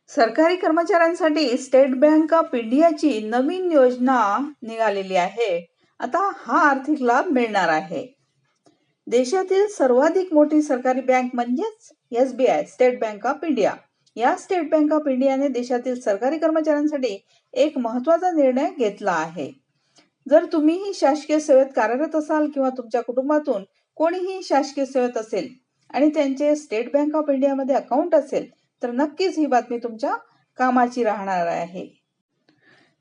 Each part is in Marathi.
सरकारी कर्मचाऱ्यांसाठी स्टेट बँक ऑफ इंडियाची नवीन योजना निघालेली आहे. आता हा आर्थिक लाभ मिळणार आहे. देशातील सर्वाधिक मोठी सरकारी बँक म्हणजेच SBI, state bank of India. या स्टेट बँक ऑफ इंडियाने देशातील सरकारी कर्मचाऱ्यांसाठी एक महत्त्वाचा निर्णय घेतला आहे. जर तुम्हीही शासकीय सेवेत कार्यरत असाल किंवा तुमच्या कुटुंबातून कोणीही शासकीय सेवेत असेल आणि त्यांचे स्टेट बँक ऑफ इंडियामध्ये अकाउंट असेल, तर नक्कीच ही बातमी तुमच्या कामाची राहणार आहे.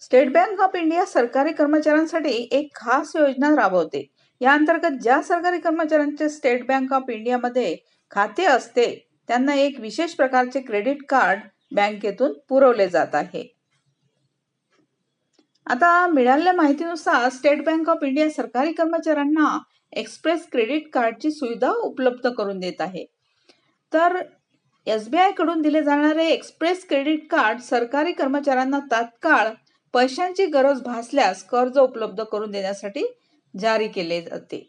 स्टेट बँक ऑफ इंडिया सरकारी कर्मचाऱ्यांसाठी एक खास योजना राबवते. या अंतर्गत ज्या सरकारी कर्मचाऱ्यांचे स्टेट बँक ऑफ इंडियामध्ये खाते असते, त्यांना एक विशेष प्रकारचे क्रेडिट कार्ड बँकेतून पुरवले जात आहे. आता मिळालेल्या माहितीनुसार स्टेट बँक ऑफ इंडिया सरकारी कर्मचाऱ्यांना एक्सप्रेस क्रेडिट कार्डची सुविधा उपलब्ध करून देत आहे. तर SBI कडून दिले जाणारे एक्सप्रेस क्रेडिट कार्ड सरकारी कर्मचाऱ्यांना तात्काळ पैशांची गरज भासल्यास कर्ज उपलब्ध करून देण्यासाठी जारी केले जाते.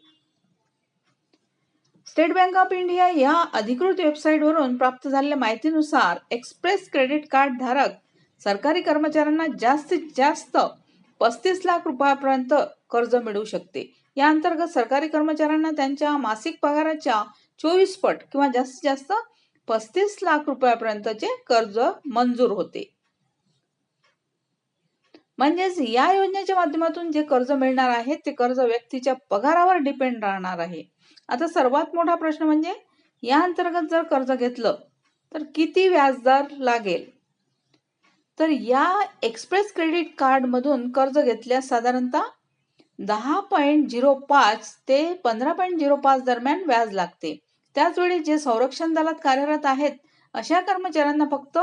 स्टेट बँक ऑफ इंडिया या अधिकृत वेबसाईटवरून प्राप्त झालेल्या माहितीनुसार एक्सप्रेस क्रेडिट कार्ड धारक सरकारी कर्मचाऱ्यांना जास्तीत जास्त 35 लाख रुपयापर्यंत कर्ज मिळू शकते. या अंतर्गत सरकारी कर्मचाऱ्यांना त्यांच्या मासिक पगाराच्या 24 पट किंवा जास्तीत जास्त 35 लाख रुपयापर्यंतचे कर्ज मंजूर होते. म्हणजेच या योजनेच्या माध्यमातून जे कर्ज मिळणार आहे ते कर्ज व्यक्तीच्या पगारावर डिपेंड राहणार आहे. आता सर्वात मोठा प्रश्न म्हणजे या अंतर्गत जर कर्ज घेतलं तर किती व्याजदर लागेल. तर या एक्सप्रेस क्रेडिट कार्ड मधून कर्ज घेतल्यास साधारणतः 10.05 ते 15.05 दरम्यान व्याज लागते. त्याचवेळी जे संरक्षण दलात कार्यरत आहेत अशा कर्मचाऱ्यांना फक्त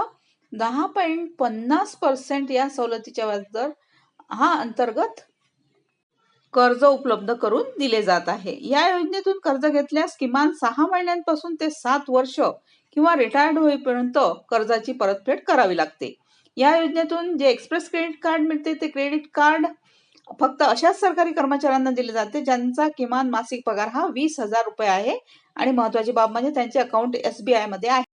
10.50% या सवलतीच्या व्याजदर हा अंतर्गत कर्ज उपलब्ध करून दिले जात आहे. या योजनेतून कर्ज घेतल्यास किमान 6 महिन्यांपासून ते 7 वर्ष किंवा रिटायर्ड होईपर्यंत कर्जाची परतफेड करावी लागते. या योजनेतून जे एक्सप्रेस क्रेडिट कार्ड मिळते ते क्रेडिट कार्ड फक्त अशाच सरकारी कर्मचाऱ्यांना दिले जाते ज्यांचा किमान मासिक पगार हा 20,000 रुपये आहे आणि महत्त्वाची बाब म्हणजे त्यांचे अकाउंट SBI मध्ये आहे.